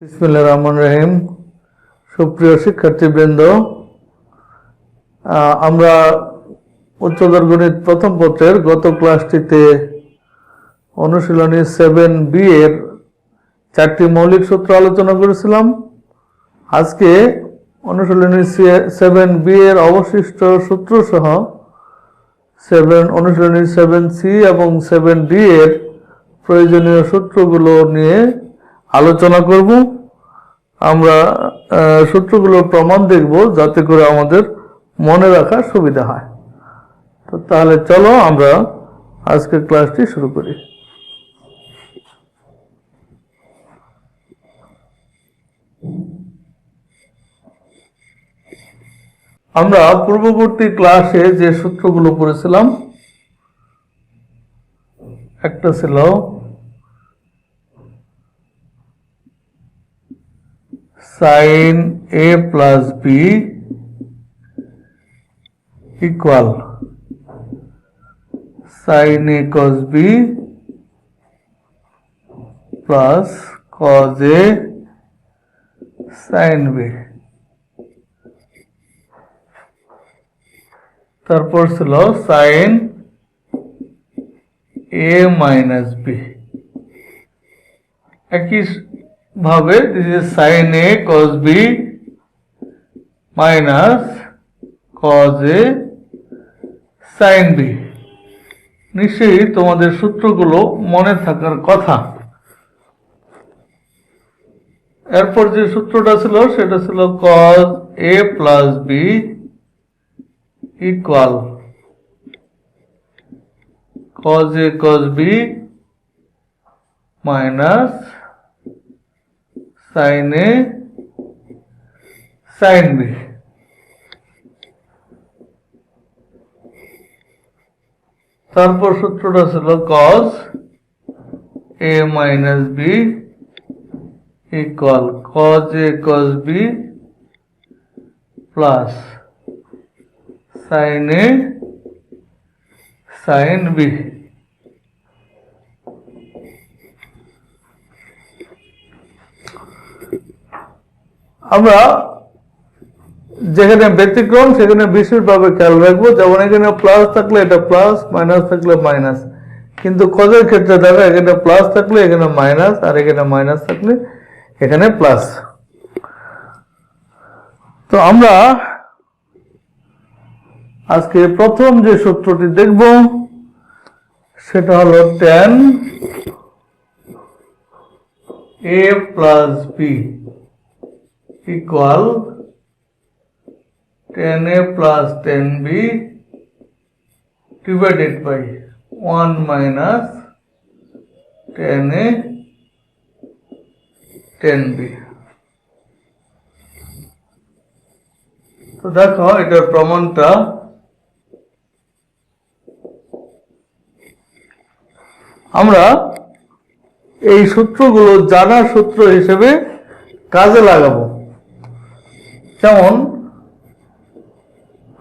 বিসমিল্লাহির রহমানির রহিম। সুপ্রিয় শিক্ষার্থীবৃন্দ, আমরা উচ্চতর গণিত প্রথম পত্রের গত ক্লাসটিতে অনুশীলনী 7B এর 4টি মৌলিক সূত্র আলোচনা করেছিলাম। আজকে অনুশীলনী 7B এর অবশিষ্ট সূত্র সহ অনুশীলনী 7C এবং 7D এর প্রয়োজনীয় সূত্রগুলো নিয়ে আলোচনা করব। আমরা সূত্রগুলোর প্রমাণ দেখব যাতে করে আমাদের মনে রাখা সুবিধা হয়। তো তাহলে চলো আমরা আজকের ক্লাসটি শুরু করি। আমরা পূর্ববর্তী ক্লাসে যে সূত্রগুলো পড়েছিলাম, একটা ছিল sin a plus b equal sin a cos b plus cos a sin b। তারপর ছিল sin a minus b। একই ভাবে this is sin a cos b minus cos a sin b। নিশ্চয়ই তোমাদের সূত্রগুলো মনে থাকার কথা। এরপর যে সূত্রটা ছিল সেটা ছিল cos a plus b equal cos a cos b minus sin a sin b। তারপর সূত্রটা ছিল cos a minus b equal cos a cos b plus sin a sin b। আমরা যেখানে ব্যতিক্রম সেখানে বিশেষভাবে খেয়াল রাখবো। যেমন এখানে প্লাস থাকলে এটা প্লাস, মাইনাস থাকলে মাইনাস, কিন্তু কজের ক্ষেত্রে দেখো এখানে প্লাস থাকলে এখানে মাইনাস, আর এখানে মাইনাস থাকলে এখানে প্লাস। তো আমরা আজকে প্রথম যে সূত্রটি দেখব সেটা হলো tan a plus b equal tan a plus tan b divided by 1 minus tan a tan b। তো দেখো এটার প্রমাণটা আমরা এই সূত্রগুলো জানা সূত্র হিসেবে কাজে লাগাবো। যেমন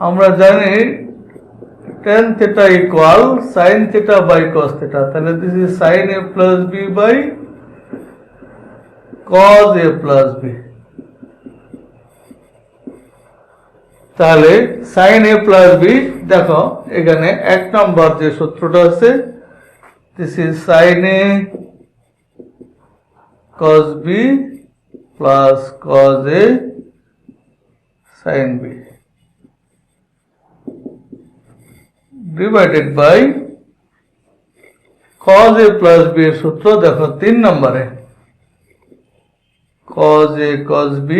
আমরা জানি tan theta equal sin theta by cos theta, তাহলে this is sin a plus b by cos a plus b। তাহলে sin a plus b, দেখো এখানে এক নম্বর যে সূত্রটা আছে this is sin a cos b plus cos a sin b divided by cos a plus b এর সূত্র দেখো 3 নম্বরে cos a cos b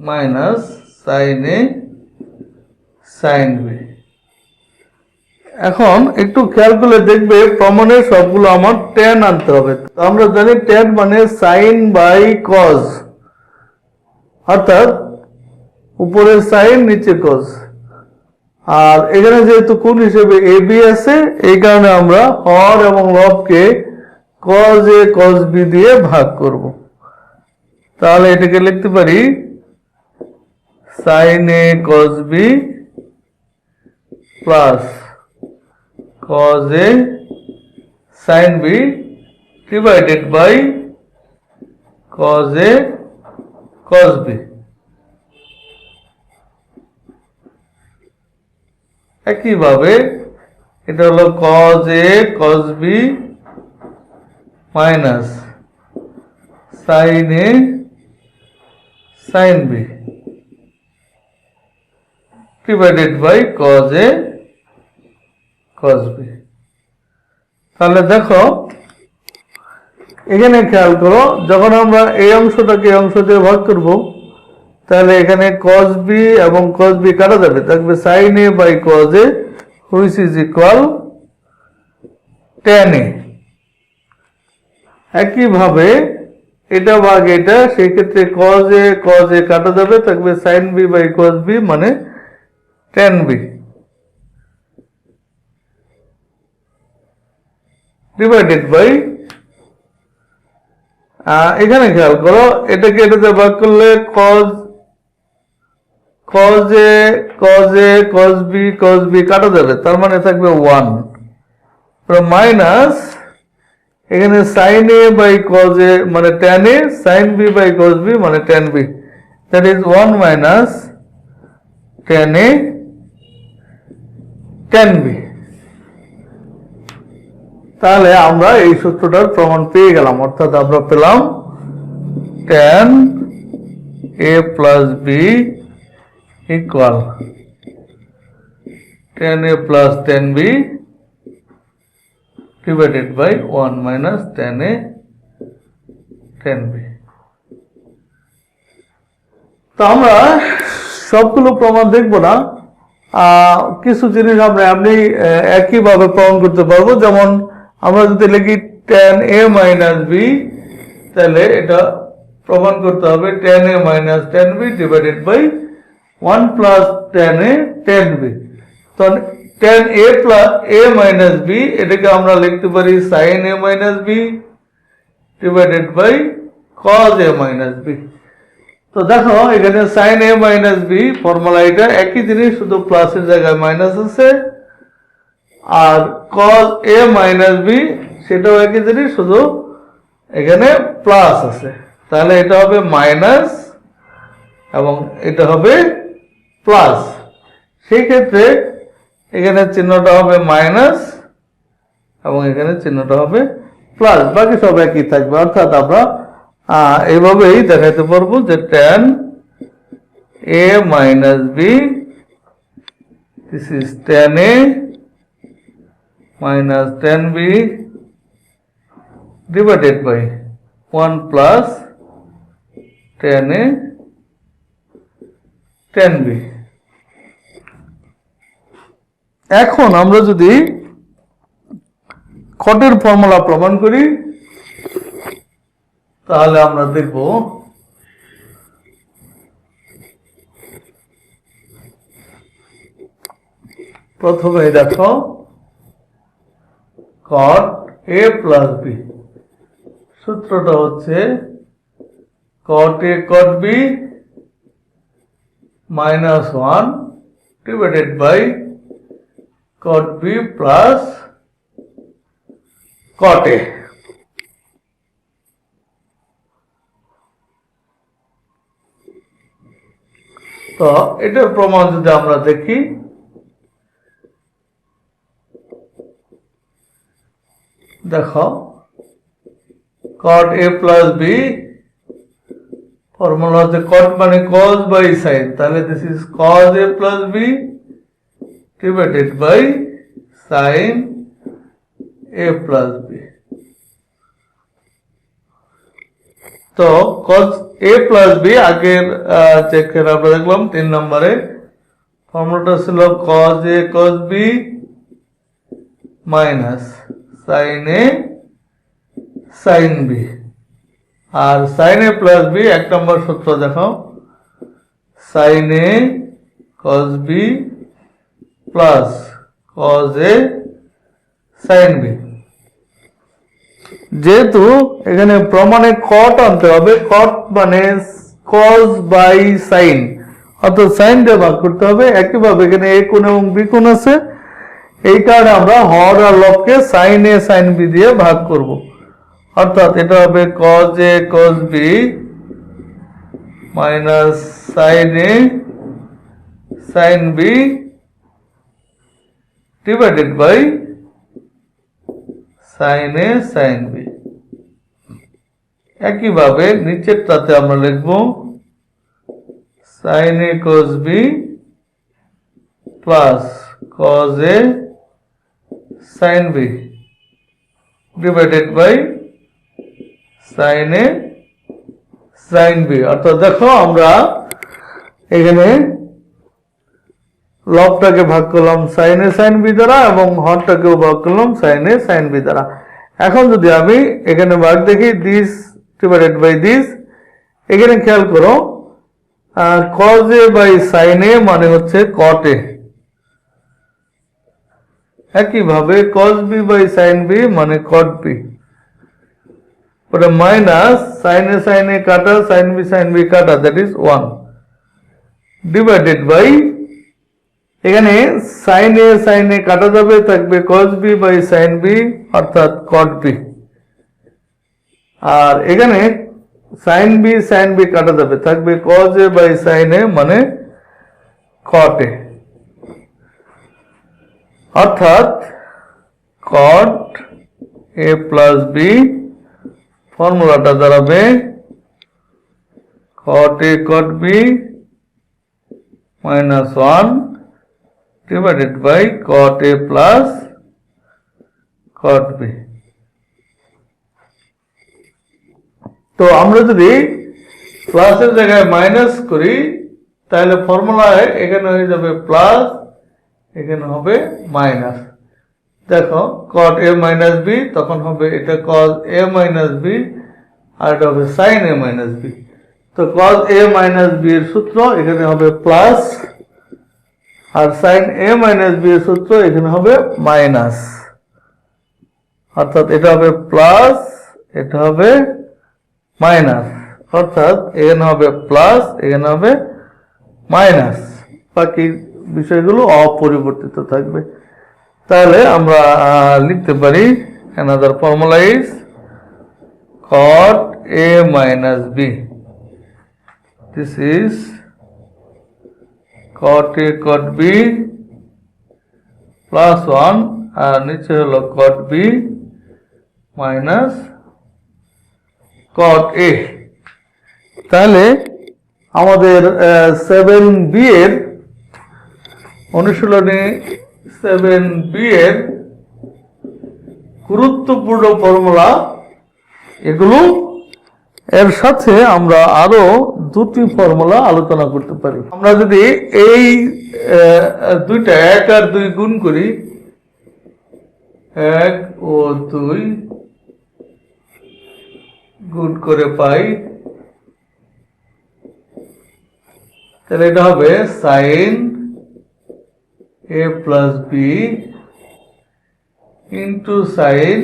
minus sin a sin b। এখন একটু খেয়াল করে দেখবে প্রমাণের সবগুলো আমার tan আনতে হবে। আমরা জানি tan মানে sin by cos, অর্থাৎ উপরে sin নিচে cos। আর এখানে যেহেতু কোণ হিসেবে এ বি আছে, এই কারণে আমরা হর এবং লবকে cos a cos b দিয়ে ভাগ করব। তাহলে এটাকে লিখতে পারি sin a cos b plus cos a sin b divided by cos a cos b। একইভাবে এটা হলো cos a cos b minus sin a sin b divided by cos a cos b। তাহলে দেখো এখানে খেয়াল করো, যখন আমরা এই অংশটাকে এই অংশ দিয়ে ভাগ করব, তাহলে এখানে cos b এবং cos b কাটা যাবে, থাকবে sin a by cos a which is equal tan a। একইভাবে এটা ভাগ এটা, সেই ক্ষেত্রে cos a কাটা যাবে, থাকবে sin b by cos b মানে tan b ডিভাইডেড বাই, এখানে খেয়াল করো এটাকে এটাতে ভাগ করলে cos a cos b কাটা যাবে, তার মানে থাকবে 1 মাইনাস এখানে sin a by cos a মানে tan a, sin b by cos b মানে tan b, that is 1 minus tan a tan b। তাহলে আমরা এই সূত্রটার প্রমাণ পেয়ে গেলাম, অর্থাৎ আমরা পেলাম tan a plus b equal tan a plus tan b divided by 1 minus tan a tan b। তো আমরা সবগুলো প্রমাণ দেখব না, কিছু জিনিস আমরা এমনি একইভাবে প্রমাণ করতে পারবো। যেমন আমরা যদি লিখি tan a minus b, তাহলে এটা প্রমাণ করতে হবে tan a minus tan b divided by 1 plus tan a tan b। তো tan a plus a minus b এটাকে আমরা লিখতে পারি sin a minus b divided by cos a minus b। তো দেখো এখানে sin a minus b formula এটা একই জিনিস, শুধু প্লাসের জায়গায় মাইনাস আছে, আর cos a minus b সেটাও একই জিনিস, শুধু এখানে প্লাস আছে। তাহলে এটা হবে মাইনাস এবং এটা হবে প্লাস, সেই ক্ষেত্রে এখানে চিহ্নটা হবে মাইনাস এবং এখানে চিহ্নটা হবে প্লাস, বাকি সব একই থাকবে। অর্থাৎ আমরা এইভাবেই দেখাতে পারবো যে tan a minus b, this is tan a minus tan b divided by 1 plus tan a tan b। এখন আমরা যদি কটের ফর্মুলা প্রমাণ করি, তাহলে আমরা দেখব প্রথমে দেখো cot a plus b, সূত্রটা হচ্ছে cot a cot b minus 1 divided by cot b plus cot a। তো এটার প্রমাণ যদি আমরা দেখি, দেখো cot a plus b formula হচ্ছে cot মানে cos by sin, তাহলে this is cos a plus b divided by sin a plus b। তো cos a plus b আগের চেকের আমরা দেখলাম 3 নম্বরে, ফর্মুলাটা ছিল cos a cos b minus sin a sin b, আর sin a plus b 1 নম্বর সূত্র দেখো sin a cos b plus cos A sine B. যেহেতু এখানে প্রমাণে কট আনতে হবে, কট মানে কজ বাই সাইন, অর্থাৎ সাইন দিয়ে ভাগ করতে হবে। একইভাবে এখানে এ কোণ এবং বি কোণ আছে, এই কারণে আমরা হর আর লবকে সাইন এ সাইন বি দিয়ে ভাগ করব। অর্থাৎ এটা হবে cos A cos B minus sine A sine B divided by sine A sine B. একইভাবে নিচেরটাতে আমরা লিখব sine A cos B plus cos A sine B divided by sine A sine B. অর্থাৎ দেখো আমরা এখানে লবটাকে ভাগ করলাম সাইন এ সাইন বি দ্বারা এবং হরটাকেও ভাগ করলাম সাইন এ সাইন বি দ্বারা। এখন যদি আমি এখানে ভাগ দেখি দিস ডিভাইডেড বাই দিস, এখানে খেয়াল করো cos A by sine A মানে হচ্ছে কট এ, একইভাবে cos B by sine B মানে কট বি, ওটা মাইনাস সাইন এ কাটা সাইন বি কাটা, দ্যাট ইজ 1 ডিভাইডেড বাই এখানে সাইন এ কাটা যাবে, থাকবে cos B by sine B অর্থাৎ কট বি, আর এখানে সাইন বি কাটা যাবে, থাকবে cause A by sine A মানে কট এ, অর্থাৎ কট এ প্লাস বি ফর্মুলাটা দাঁড়াবে cot A cot B minus 1 divided by cot A plus cot B. তো আমরা যদি প্লাসের জায়গায় মাইনাস করি তাহলে ফর্মুলায় এখানে হয়ে যাবে প্লাস, এখানে হবে মাইনাস। দেখো কট এ মাইনাস বি, তখন হবে এটা কজ এ মাইনাস বি আর এটা হবে সাইন এ মাইনাস বি। তো কজ এ মাইনাস বি এর সূত্র এখানে হবে প্লাস, আর সাইন এ মাইনাস বি এর সূত্র এখানে হবে মাইনাস, অর্থাৎ এটা হবে প্লাস, এটা হবে মাইনাস, অর্থাৎ এখানে হবে প্লাস, এখানে হবে মাইনাস, বাকি বিষয়গুলো অপরিবর্তিত থাকবে। তাহলে আমরা লিখতে পারি another formula is cot a minus b, this is cot a cot b plus 1 আর নিচে হলো cot b minus cot a। তাহলে আমাদের 7b এর অনুশীলনী 7b এর গুরুত্বপূর্ণ ফর্মুলা এগুলো, এর সাথে আমরা আরো দুটি ফর্মুলা আলোচনা করতে পারি। আমরা যদি এই দুইটা 1 আর 2 গুণ করি, 1 ও 2 গুণ করে পাই, তাহলে এটা হবে sign a plus b into sin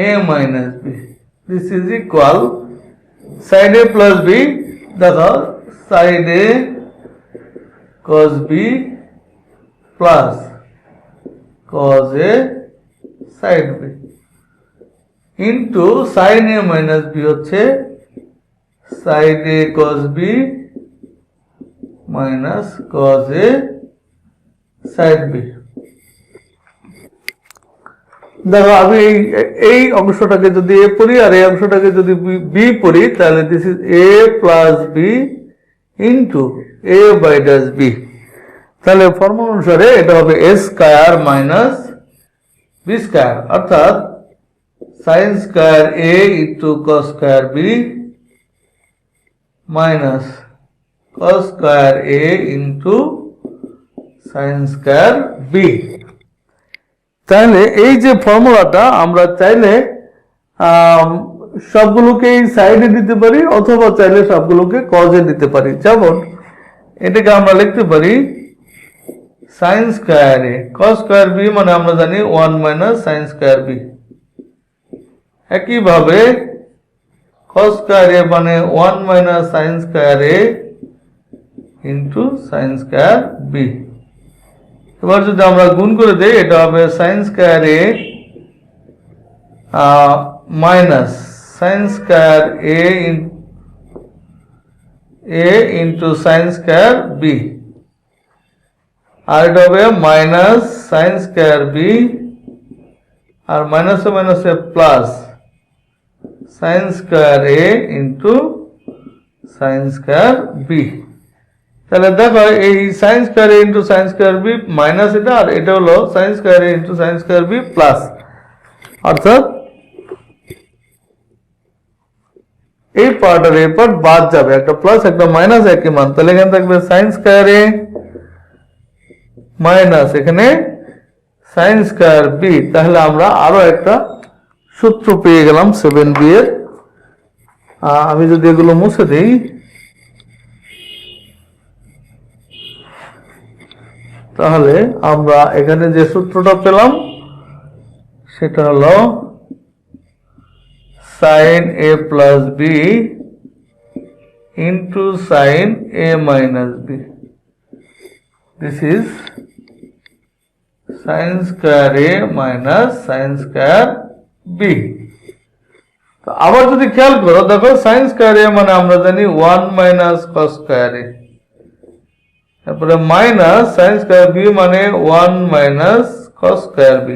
a minus b, this is equal sin a plus b, দেখো sin a cos b plus cos a sin b into sin a minus b হচ্ছে sin a cos b minus cos a sin b। দেখো আমি এই অংশটাকে যদি a পড়ি আর এই অংশটাকে যদি b পড়ি, তাহলে this is a plus b into a by dash b। তাহলে ফর্মুলা অনুসারে এটা হবে a square minus b square, অর্থাৎ sin square a into cos square b minus cos square a into sin square b। তাহলে এই যে ফর্মুলাটা আমরা চাইলে সবগুলোকে এই সাইডে দিতে পারি অথবা চাইলে সবগুলোকে কজে দিতে পারি। যেমন এটাকে আমরা লিখতে পারি সাইন স্কয়ার এ কস স্কয়ার বি মানে আমরা জানি 1 মাইনাস সাইন স্কয়ার বি। একইভাবে cos স্কয়ার এ মানে 1 minus sine square A into sine square B. এবার যদি আমরা গুণ করে দেই এটা হবে sign square A minus sine square A into sine square B, আর এটা হবে মাইনাস সাইন স্কয়ার বি আর মাইনাসে মাইনাসে plus sign square A into sine square B. তাহলে দেখো এই sine square A into sine square B minus এটা, আর এটা হলো sine square A into sine square B plus, অর্থাৎ এই পার্ট আর এই পার্ট বাদ যাবে, একটা প্লাস একটা মাইনাস একই মান। তাহলে এখানে থাকবে সাইন স্কয়ার এ মাইনাস এখানে সাইন স্কয়ার বি। তাহলে আমরা আরো একটা সূত্র পেয়ে গেলাম 7b এর। আমি যদি এগুলো মুছে দিই তাহলে আমরা এখানে যে সূত্রটা পেলাম সেটা হলো sin a plus b into sin a minus b. This is sin square a minus sin square b. তো আবার যদি খেয়াল করো দেখো sin square a মানে আমরা জানি 1 minus cos square a, তারপরে মাইনাস sin square b মানে 1 minus cos square b।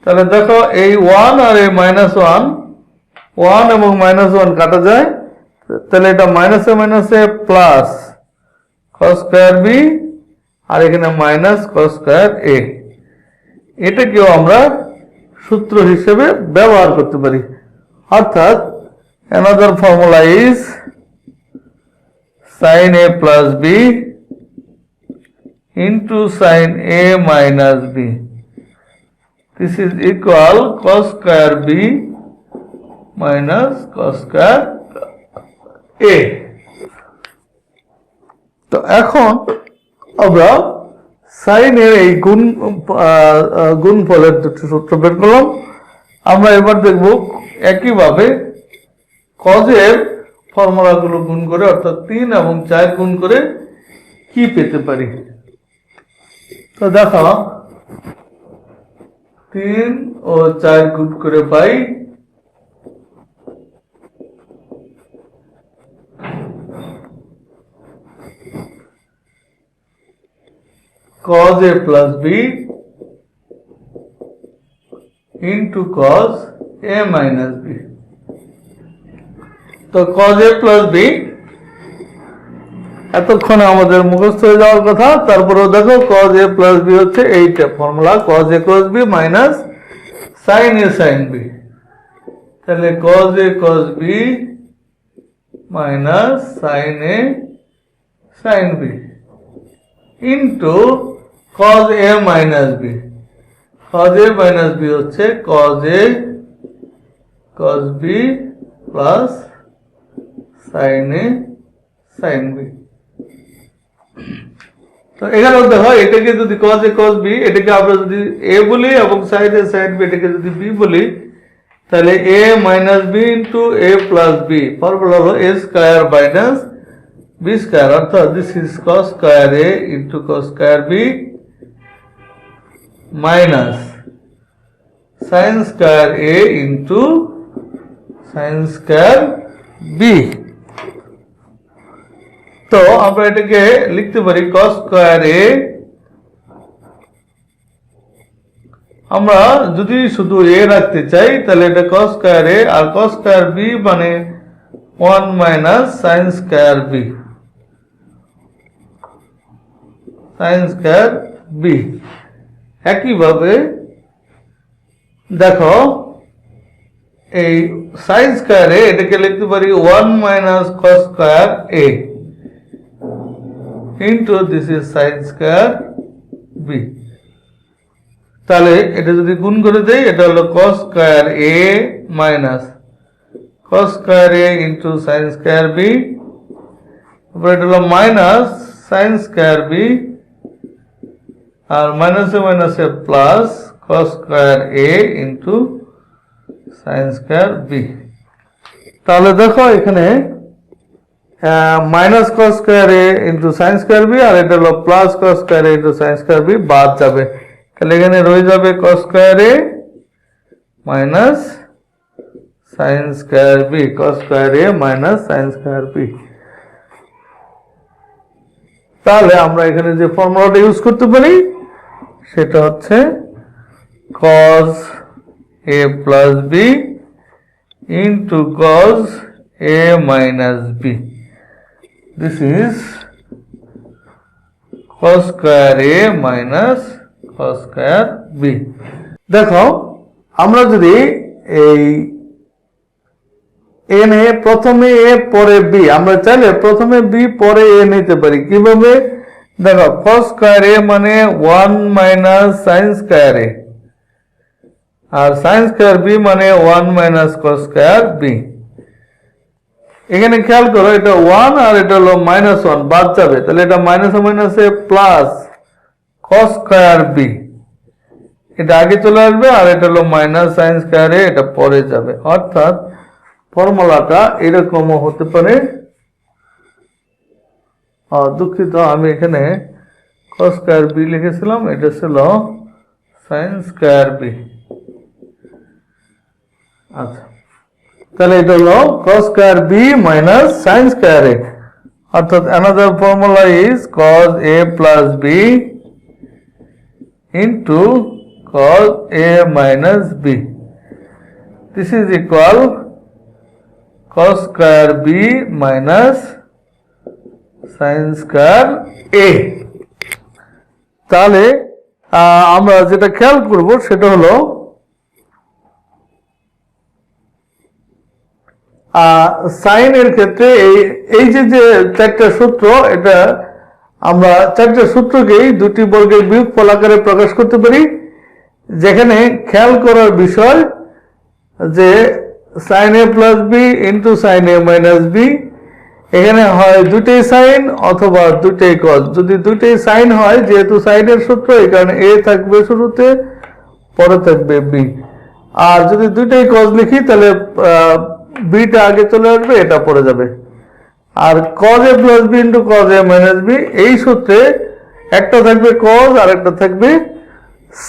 তাহলে দেখো এই 1 আর এই -1 1 এবং -1 কাটা যায়, তাহলে এটা মাইনাসে মাইনাসে প্লাস cos স্কয়ার b আর এখানে মাইনাস cos স্কয়ার a। এটাকেও আমরা সূত্র হিসেবে ব্যবহার করতে পারি, অর্থাৎ another formula is sin a plus b into sin a minus b. This is equal cos square b minus cos square a. তো এখন আমরা sin এর এই গুণফলের দুটো সূত্র বের করলাম। আমরা এবার দেখব একইভাবে cos এর ফর্মুলাগুলো গুণ করে, অর্থাৎ 3 এবং 4 গুণ করে কি পেতে পারি। তো দেখো 3 ও 4 গুণ করে পাই cos a plus b into cos a minus b। তো cos a plus b এতক্ষণে আমাদের মুখস্থ হয়ে যাওয়ার কথা। তারপরেও দেখো cos a plus b হচ্ছে এইটা formula, cos a cos b minus sin a sin b। তাহলে cos a cos b minus sin a sin b into cos a minus b। cos a minus b হচ্ছে cos a cos b plus sin a sin b। তো এখানে দেখো এটাকে যদি cos a cos b এটাকে আমরা যদি a বলি এবং sin a sin b এটাকে যদি b বলি, তাহলে a minus b into a plus b formula হলো a square minus b square, অর্থাৎ this is cos square a into cos square b minus sin square a into sin square b। তো আমরা এটাকে লিখতে পারি cos square a, আমরা যদি শুধু a রাখতে চাই তাহলে এটা cos স্কয়ার a, আর cos স্কয়ার b মানে 1 minus sin square b, sin square b। একইভাবে দেখো এই sin স্কয়ার a এটাকে লিখতে পারি 1 minus cos square a into this is sin square b। তাহলে এটা যদি গুণ করে দেই এটা হলো cos square a minus cos square a into sin square b, তারপর এটা হলো মাইনাস sin স্কয়ার b আর মাইনাসে plus cos square A into sine square B. তাহলে দেখো এখানে minus cos square A into sine square B, আর এটা হলো plus cos square A into sine square B বাদ যাবে। তাহলে এখানে রয়ে যাবে cos square A minus sine square B, cos square A minus sine square B. তাহলে আমরা এখানে যে ফর্মুলাটা ইউজ করতে পারি সেটা হচ্ছে cos a plus b into cos a minus b. This is cos square a minus cos square b. দেখো আমরা যদি এই n এ প্রথমে a পরে b, আমরা চাইলে প্রথমে b পরে a নিতে পারি। কিভাবে? দেখো cos square a মানে 1 minus sin square a, R sin square b মানে 1 minus cos square b। এখানে খেয়াল করো এটা 1 আর এটা হলো -1 বাদ যাবে, তাহলে এটা মাইনাসে প্লাস cos square b, এটা আগে চলে আসবে, আর এটা হলো মাইনাস sin square a, এটা পরে যাবে। অর্থাৎ ফর্মুলাটা এরকমও হতে পারে। দুঃখিত, আমি এখানে cos square b লিখেছিলাম, এটা ছিল sin square b। আচ্ছা, তাহলে এটা হলো cos square b minus sin square a, অর্থাৎ another formula is cos a plus b into cos a minus b. This is equal cos square b minus sin square a। তাহলে আমরা যেটা খেয়াল করব সেটা হলো সাইন এর ক্ষেত্রে এই যে চারটা সূত্র, এটা আমরা চারটা সূত্রকেই দুটি বর্গের বিয়োগফল আকারে প্রকাশ করতে পারি। যেখানে খেয়াল করার বিষয় যে sin a plus b into sin a minus b, এখানে হয় দুটোই সাইন অথবা দুটোই কজ। যদি দুটোই সাইন হয়, যেহেতু সাইনের সূত্র, এই কারণে a থাকবে শুরুতে, পরে থাকবে b। আর যদি দুটোই কজ লিখি তাহলে বিটা আগে চলে আসবে, এটা পড়ে যাবে। আর cos a plus b into cos a minus b, এই সূত্রে একটা থাকবে cos আর একটা থাকবে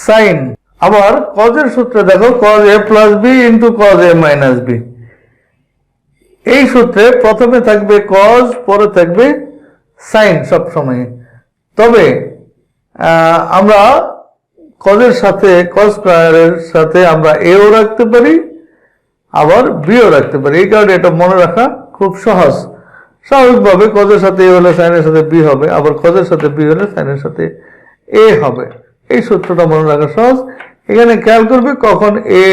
sin। আবার cos এর সূত্রে দেখো cos a plus b into cos a minus b, এই সূত্রে প্রথমে থাকবে cos, পরে থাকবে sin সব সময়। তবে আমরা cos এর সাথে cos স্কয়ারের সাথে আমরা a ও রাখতে পারি, আবার b ও রাখতে পারি। এই কারণে এটা মনে রাখা খুব সহজ। স্বাভাবিকভাবে cos এর সাথে a হলে sin এর সাথে b হবে, আবার cos এর সাথে b হলে sin এর সাথে a হবে। এই সূত্রটা মনে রাখা সহজ। এখানে খেয়াল করবে কখন a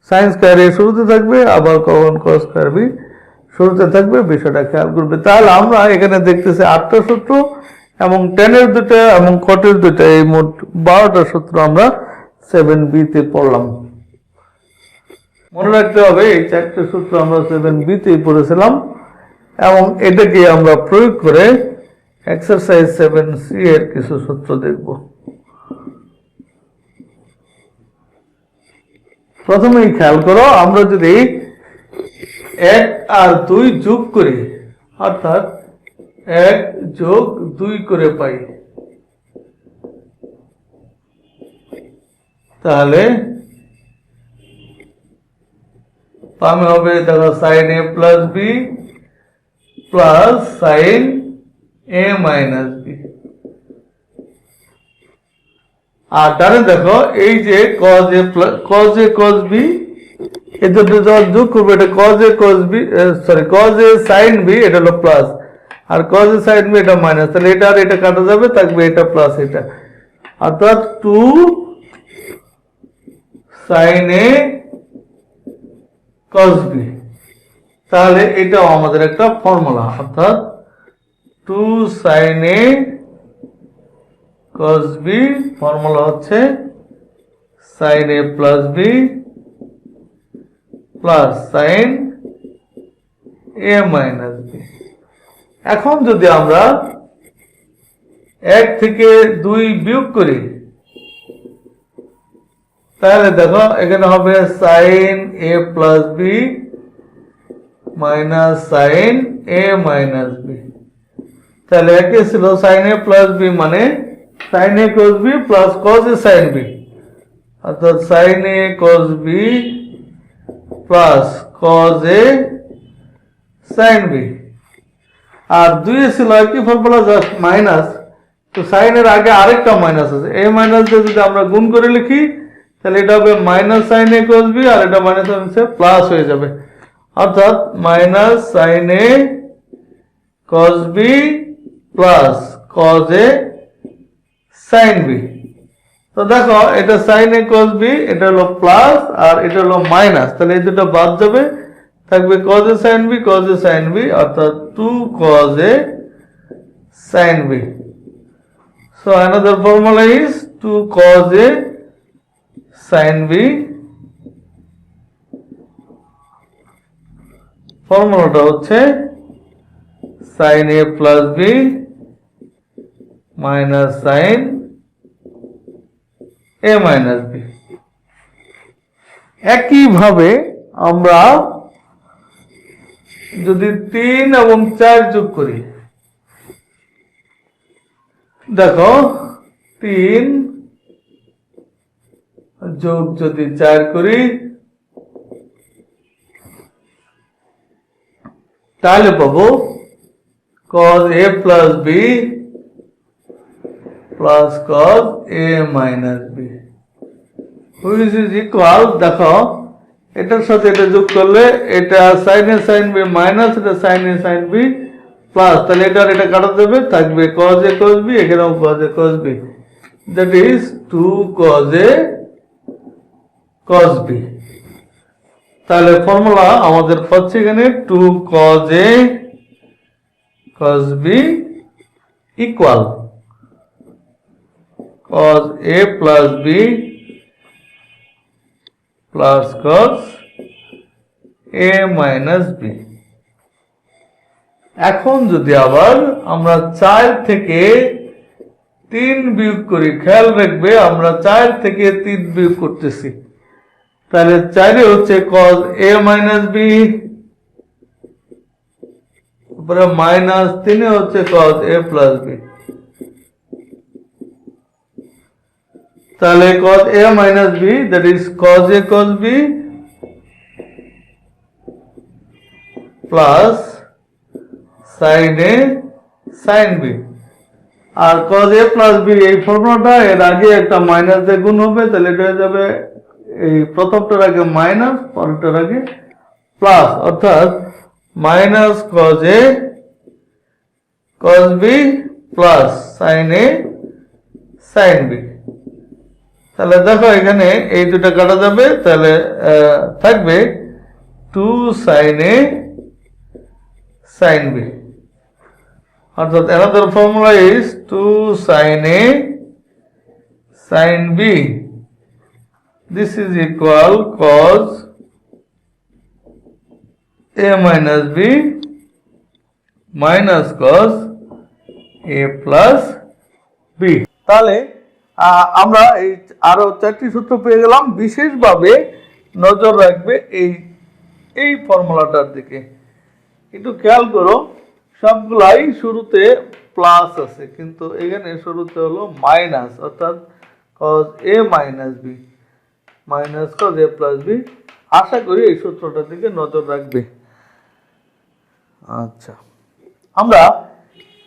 sin স্কয়ার a শুরুতে থাকবে, আবার কখন cos স্কয়ার b শুরুতে থাকবে, বিষয়টা খেয়াল করবে। তাহলে আমরা এখানে দেখতেছি 8টা সূত্র এবং tan এর দুটো এবং cot এর দুটো, এই মোট 12টা সূত্র আমরা 7b তে পড়লাম। মনে রাখতে হবে এই চারটে সূত্র আমরা 7b তেই পড়েছিলাম, এবং এটাকে আমরা প্রয়োগ করে এক্সারসাইজ 7c এর কিছু সূত্র দেখব। প্রথমেই খেয়াল করো, আমরা যদি 1 আর 2 যোগ করি, অর্থাৎ 1 যোগ 2 করে পাই, তাহলে আমি হবে দেখো sin a plus b plus sin a minus b। আর ডানে দেখো এই যে cos a cos b, এই দুটো যখন যোগ করবে এটা cos a sin b, এটা হলো প্লাস, আর cos a sin b এটা মাইনাস। তাহলে এটা আর এটা কাটা যাবে, থাকবে এটা প্লাস এটা, অর্থাৎ 2 sin a cos b। তাহলে এটাও আমাদের একটা ফর্মুলা, অর্থাৎ 2 sin a cos b formula হচ্ছে sin a plus b plus sin a minus b। এখন যদি আমরা 1 থেকে 2 বিয়োগ করি, তাহলে দেখো এখানে হবে sin a plus B minus sin a minus B. তাহলে একে ছিল sin a প্লাস বি মানে sin a cos b plus cos a sin b, অর্থাৎ sin a cos b plus cos a sin b। আর 2 এ ছিল কি formula, just minus, তো sin এর আগে আরেকটা মাইনাস আছে, a মাইনাস দিয়ে যদি আমরা গুণ করে লিখি তাহলে এটা হবে minus sin a cos b, আর এটা মাইনাস হচ্ছে প্লাস হয়ে যাবে, অর্থাৎ minus sin a cos b plus cos a sin b। তো দেখো এটা sin a cos b, এটা হলো প্লাস আর এটা হলো মাইনাস, তাহলে এই দুটো বাদ যাবে, থাকবে cos a sin b cos a sin b, অর্থাৎ 2 cos a sin b। So another formula is 2 cos a sin b। ফর্মুলাটা হচ্ছে sin a plus b minus sin a minus b। একইভাবে আমরা যদি 3 এবং 4 যোগ করি, দেখো 3 যোগ যদি 4 করি তাহলে পাবো cos a plus b plus cos a minus b which is equal, দেখো এটার সাথে এটা যোগ করলে এটা sin a sin b minus এটা sin a sin b plus, তাহলে এটা আর এটা কাটা যাবে, থাকবে cos a cos b, এখানেও cos a cos b, that is 2 cos a cos b। তাহলে ফর্মুলা আমাদের পাচ্ছি এখানে 2 cos a cos b equal cos a plus b plus cos a minus b। এখন যদি আবার আমরা 4 থেকে 3 বিয়োগ করি, খেয়াল রাখবে আমরা 4 থেকে 3 বিয়োগ করতেছি, তাহলে 4 এ হচ্ছে cos a minus b, তারপরে মাইনাস 3 এ হচ্ছে cos a plus b, তাহলে cos a minus b that is cos a cos b plus sin a sin b। R cos a plus b এই ফর্মুলাটা এর আগে একটা মাইনাস দিয়ে গুণ হবে, তাহলে এটা হয়ে যাবে এই প্রথমটার আগে মাইনাস পরেরটার আগে প্লাস, অর্থাৎ minus cos a cos b plus sin a sin b। তাহলে দেখো এখানে এই দুটো কাটা যাবে, তাহলে থাকবে 2 sin a sin b, অর্থাৎ another formula is 2 sin a sin b, this is equal cos a minus b minus cos a plus b। তাহলে আমরা এই আরো 4টি সূত্র পেয়ে গেলাম। বিশেষভাবে নজর রাখবে এই ফর্মুলাটার দিকে, একটু খেয়াল করো সবগুলাই শুরুতে প্লাস আছে, কিন্তু এখানে শুরুতে হলো মাইনাস, অর্থাৎ cos a minus b minus cos a plus b। আশা করি এই সূত্রটার দিকে নজর রাখবে। আচ্ছা, আমরা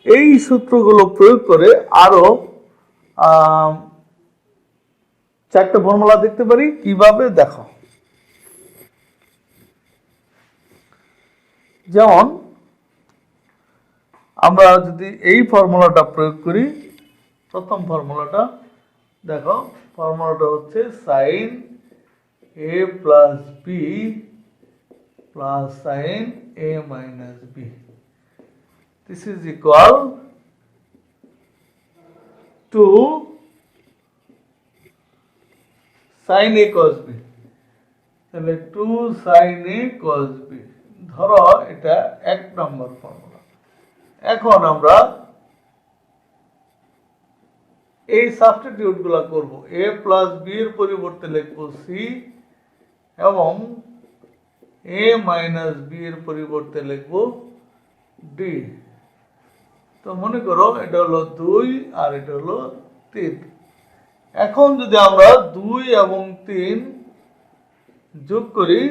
এই সূত্রগুলো প্রয়োগ করে আরো 4টা ফর্মুলা দেখতে পারি, কিভাবে দেখো। যেমন আমরা যদি এই ফর্মুলাটা প্রয়োগ করি, প্রথম ফর্মুলাটা দেখো, ফর্মুলাটা হচ্ছে sin a plus b plus sin a minus b, this is equal to sin a cos b, তাহলে 2 sin a cos b, ধরো এটা 1 নম্বর ফর্মুলা। এখন আমরা এই সাবস্টিটিউট গুলা করবো। a প্লাস বি এর পরিবর্তে লিখবো সি এবং a মাইনাস বি এর পরিবর্তে লিখবো ডি। তো মনে করো এটা হলো 2 আর এটা হলো 3। এখন যদি আমরা 2 এবং 3 যোগ করি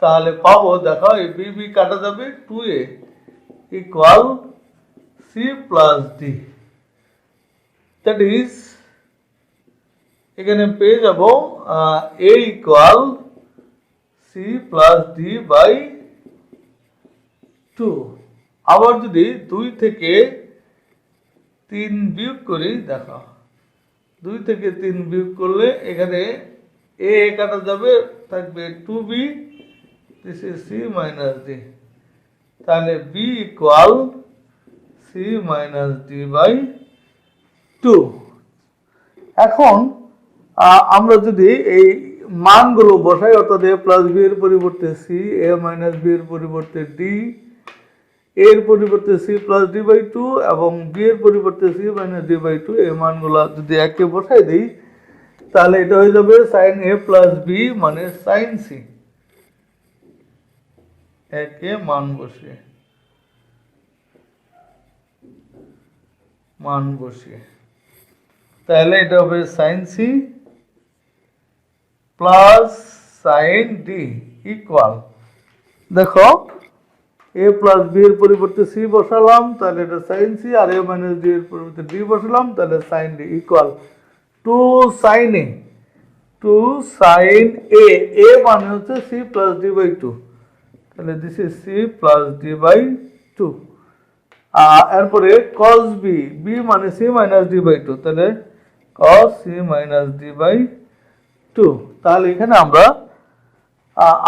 তাহলে পাবো, দেখো এই বি বি কাটা যাবে, 2a equal C plus D. That is এখানে পেয়ে যাব a equal C plus D by 2। আবার যদি 2 থেকে 3 বিয়োগ করি, দেখো 2 থেকে 3 বিয়োগ করলে এখানে a কাটা যাবে, থাকবে 2b, this is c minus d। তাহলে b equal c minus d by 2। এখন আমরা যদি এই মানগুলো বসাই, অর্থাৎ a প্লাস b এর পরিবর্তে c, a মাইনাস b এর পরিবর্তে d, a এর পরিবর্তে c প্লাস d বাই 2 এবং b এর পরিবর্তে c মাইনাস d বাই 2, এই মানগুলো যদি একে বসাই দিই তাহলে এটা হয়ে যাবে sin a প্লাস b মানে sin c। একে মান বসিয়ে তাহলে এটা হবে sin c plus sin d equal, দেখো a প্লাস b এর পরিবর্তে c বসালাম তাহলে এটা sin c, আর a মাইনাস d এর পরিবর্তে d বসালাম তাহলে sin d equal 2 sin a, 2 sin a, a মানে হচ্ছে c প্লাস d বাই 2, তাহলে this is c plus d by 2। এরপরে cos b, b মানে c মাইনাস d বাই 2, তাহলে cos c minus d by 2। তাহলে এখানে আমরা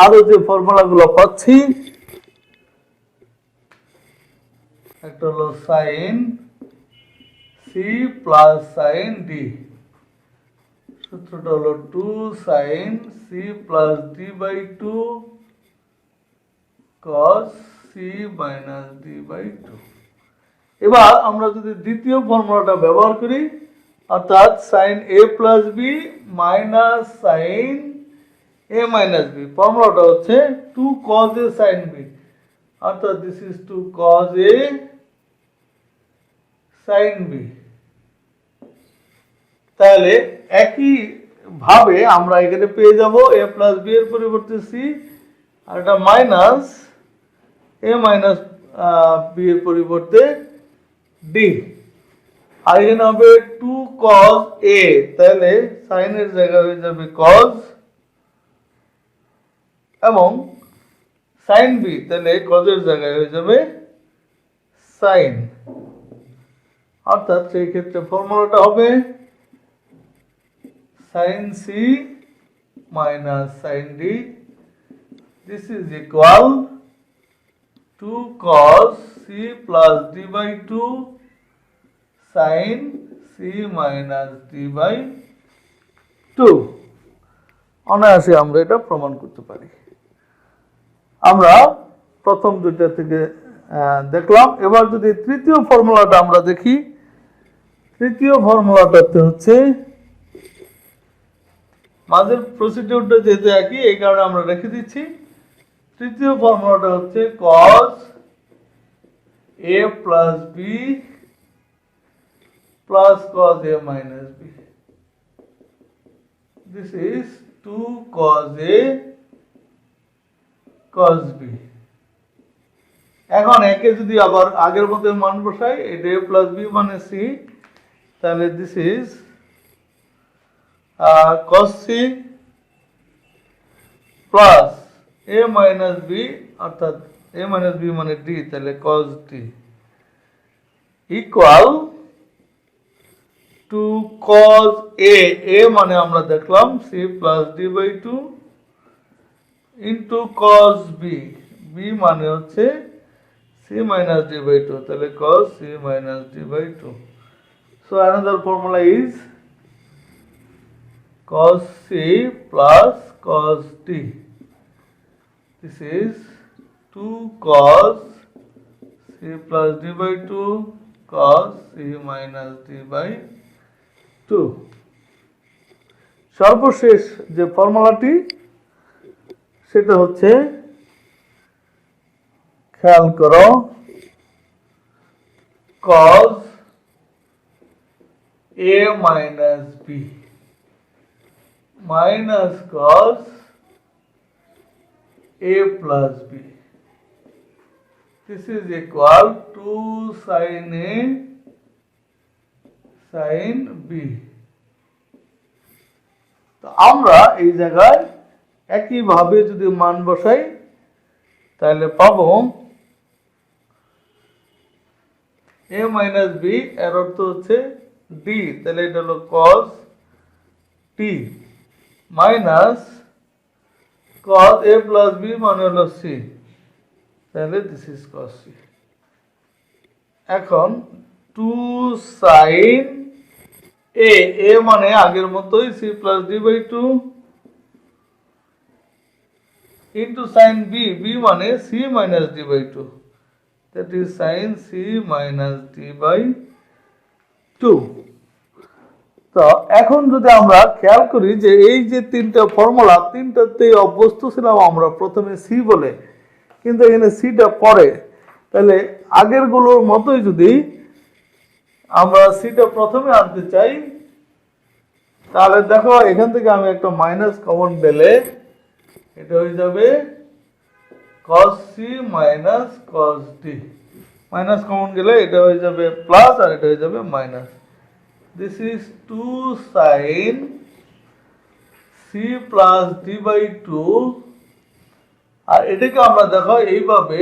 আরো যে ফর্মুলাগুলো পাচ্ছি, একটা হলো sin c plus sin d, সূত্রটা হলো 2 sin c plus d by 2 cos c minus d by 2। এবার আমরা যদি দ্বিতীয় ফর্মুলাটা ব্যবহার করি, অর্থাৎ sin a plus b minus sin a minus b, ফর্মুলাটা হচ্ছে 2 cos a sin b, অর্থাৎ this is 2 cos a sin b। তাহলে একই ভাবে আমরা এখানে পেয়ে যাব a প্লাস b এর পরিবর্তে c, আর এটা মাইনাস a মাইনাস b এর পরিবর্তে d, আর এখানে হবে 2 cos a, তাহলে sin এর জায়গায় হয়ে যাবে cos, এবং sin b তাহলে cos এর জায়গায় হয়ে যাবে sin, অর্থাৎ সেই ক্ষেত্রে ফর্মুলাটা হবে sin c minus sin d, this is equal 2 cos c plus d by 2 sin c minus d by 2। অনায়াসে আমরা এটা প্রমাণ করতে পারি। আমরা প্রথম দুইটা থেকে দেখলাম। এবার যদি তৃতীয় ফর্মুলাটা আমরা দেখি, তৃতীয় ফর্মুলাটাতে হচ্ছে মাঝের প্রসিডিউরটা যেহেতু একই, এই কারণে আমরা রেখে দিচ্ছি। তৃতীয় ফর্মুলাটা হচ্ছে cos a plus b plus cos a minus b, this is 2 cos a cos b। এখন একে যদি আবার আগের মতো মান বসাই, এটা a plus b মানে c, তাহলে this is cos c plus a minus b, অর্থাৎ a minus b মানে d, তাহলে cos d equal to cos a, a মানে আমরা দেখলাম c plus d by 2 into cos b, b মানে হচ্ছে c minus d by 2, তাহলে cos c minus d by 2। So another formula is cos c plus cos d, this is 2 cos c plus d by 2 cos c minus d by two. সর্বশেষ যে ফর্মুলাটি সেটা হচ্ছে, খেয়াল করো, cos a minus b minus cos a plus b. This is equal to sin a sin b. তো আমরা এই জায়গায় একইভাবে যদি মান বসাই তাহলে পাবো a minus b এর অর্থ হচ্ছে d, তাহলে এটা হলো cos t minus cos a plus b মানে হলো c, তাহলে দিস ইজ cos c। এখন 2 sin a মানে আগের মতোই c plus d by 2 into sin b মানে c minus d by 2, that is sin c minus d by 2। তো এখন যদি আমরা খেয়াল করি যে এই যে তিনটা ফর্মুলা, তিনটাতেই অভ্যস্ত ছিলাম আমরা প্রথমে সি বলে, কিন্তু এখানে সিটা পরে, তাহলে আগের গুলোর মতোই যদি আমরা সিটা প্রথমে আনতে চাই তাহলে দেখো এখান থেকে আমি একটা মাইনাস কমন পেলে এটা হয়ে যাবে cos c minus cos d, minus common গেলে এটা হয়ে যাবে প্লাস আর এটা হয়ে যাবে minus. This is 2 sin c plus d by 2, আর এটাকে আমরা দেখো এইভাবে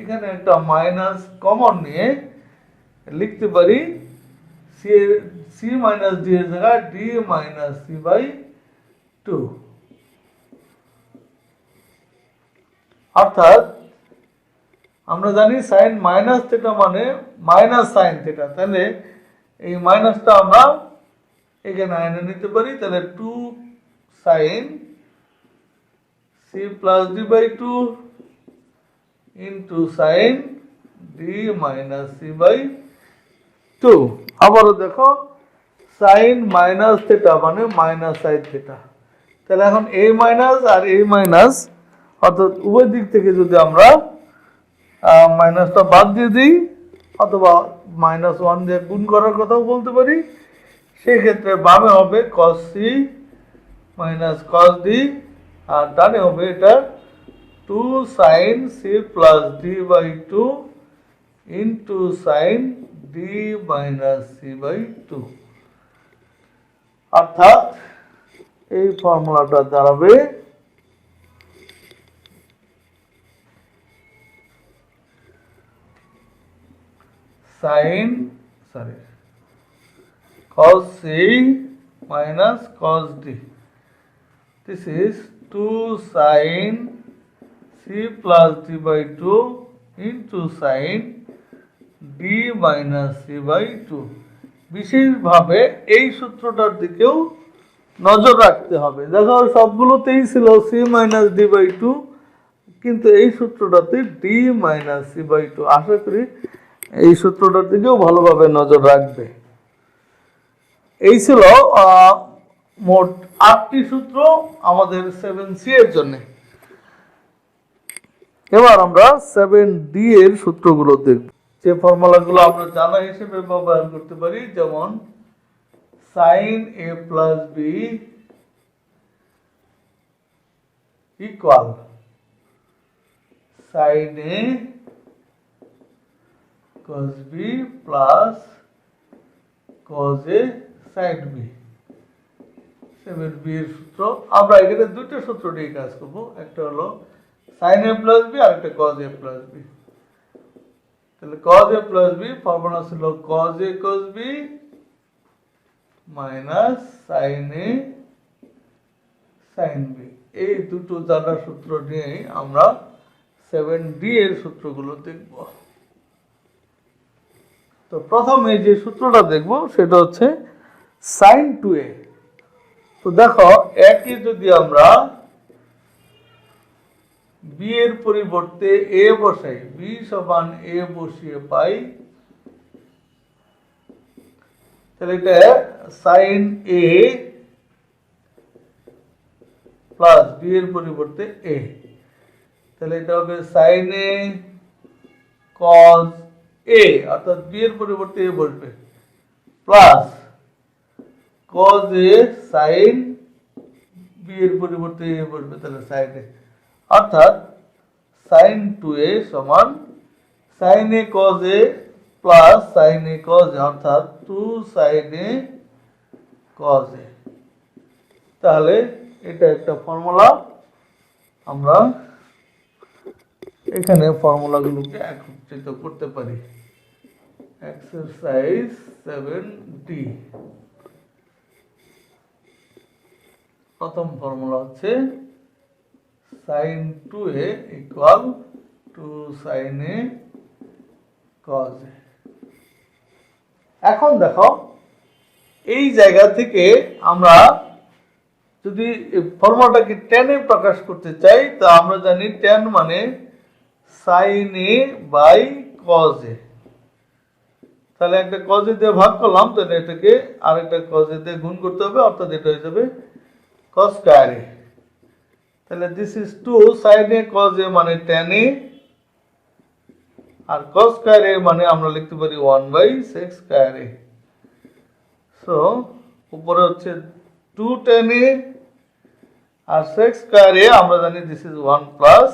এখানে একটা মাইনাস কমন নিয়ে লিখতে পারি c minus d এর জায়গায় d minus c by 2, অর্থাৎ আমরা জানি sin মাইনাস থিটা মানে মাইনাস sin থিটা, তাহলে এই মাইনাসটা আমরা এখানে এনে নিতে পারি, তাহলে 2 sin c plus d by 2 into sin d minus c by 2। আবারও দেখো sin মাইনাস থিটা মানে মাইনাস sin থিটা, তাহলে এখন a মাইনাস আর a মাইনাস অর্থাৎ উভয় দিক থেকে যদি আমরা মাইনাসটা বাদ দিয়ে দিই অথবা -1 দিয়ে গুণ করার কথাও বলতে পারি, সেই ক্ষেত্রে বামে হবে cos c minus cos d আর ডানে হবে এটা 2 sin c plus d by 2 into sin d minus c by 2, অর্থাৎ এই ফর্মুলাটা দাঁড়াবে cos c minus cos d. This is 2 sin c plus d by 2 into sin d minus c by 2। বিশেষভাবে এই সূত্রটার দিকেও নজর রাখতে হবে। দেখো সবগুলোতেই ছিল c minus d by 2, কিন্তু এই সূত্রটাতে d minus c by 2। আশা করি এই সূত্রটার দিকেও ভালোভাবে নজর রাখবে। এই ছিল মোট 8টি সূত্র আমাদের 7c এর জন্য। এবার আমরা 7d এর সূত্রগুলো দেখব, যে ফর্মুলাগুলো আমরা জানা হিসেবে ব্যবহার করতে পারি, যেমন sin a plus b equal sin a cos b plus cos a sin b। 7b এর সূত্র আমরা এখানে দুটো সূত্র নিয়ে কাজ করব, একটা হলো sin a plus b আর একটা cos a plus b। তাহলে cos a plus b formula ছিল cos a cos b minus sin a sin b। এই দুটো জানা সূত্র নিয়ে আমরা 7d এর সূত্রগুলো দেখব। তো প্রথমে যে সূত্রটা দেখব সেটা হচ্ছে sin 2a। তো দেখো একই যদি আমরা b এর পরিবর্তে a বসাই, b সমান a বসিয়ে পাই তাহলে এটা সাইন এ প্লাস বি এর পরিবর্তে এ, তাহলে এটা হবে সাইন এ কজ এ, অর্থাৎ বি এর পরিবর্তে এ বসবে, plus cos A sine B এর পরিবর্তে এ বসবে, তাহলে সাইন এ, অর্থাৎ সাইন 2a সমান sine A cos A plus sine A cos A, অর্থাৎ 2 সাইন এ কজ এ। তাহলে এটা একটা ফর্মুলা, আমরা এখানে ফর্মুলাগুলোকে একত্রিত করতে পারি। এক্সারসাইজ 7D, প্রথম ফর্মুলা হচ্ছে sin 2a equal to sin a cos a। এখন দেখো এই জায়গা থেকে আমরা যদি ফর্মুলাটাকে tan এ প্রকাশ করতে চাই, তা আমরা জানি tan মানে sin a by cos a, তাহলে একটা cos a দিয়ে ভাগ করলাম, তাহলে এটাকে আরেকটা cos a দিয়ে গুণ করতে হবে, অর্থাৎ এটা হয়ে যাবে cos স্কয়ার a। তাহলে this is 2 sin a cos a মানে tan a, আর cos স্কয়ার a মানে আমরা লিখতে পারি 1 by sec square a। So উপরে হচ্ছে 2 tan a আর sec স্কয়ার a, আমরা জানি this is 1 plus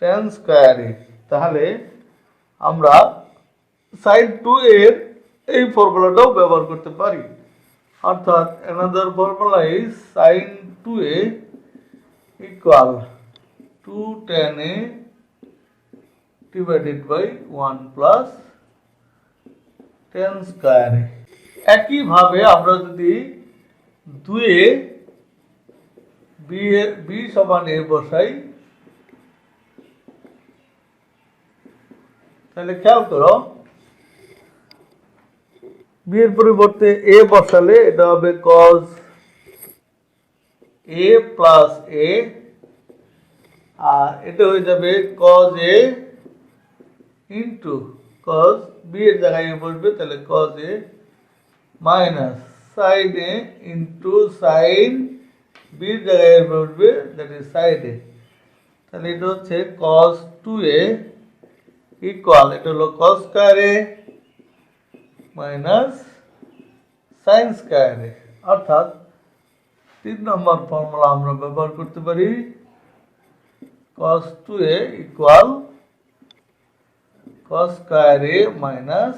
tan square a। তাহলে আমরা sin 2a এর এই ফর্মুলাটাও ব্যবহার করতে পারি, অর্থাৎ another formula is sin 2a equal 2 tan a divided by 1 plus tan square a। একইভাবে আমরা যদি 2a b সমান a বসাই, তাহলে খেয়াল করো b এর পরিবর্তে a বসালে এটা হবে cos a প্লাস a, আর এটা হয়ে যাবে cos a into cos b এর জায়গায় a বসবে, তাহলে cos a minus sin a into sin b এর জায়গায় a বসবে, দ্যাট ইজ sin a। তাহলে এটা হচ্ছে cos 2a ইকুয়াল, এটা হলো cos square a minus sin square a, অর্থাৎ 3 নম্বর ফর্মুলা আমরা ব্যবহার করতে পারি cos 2a equal cos square a minus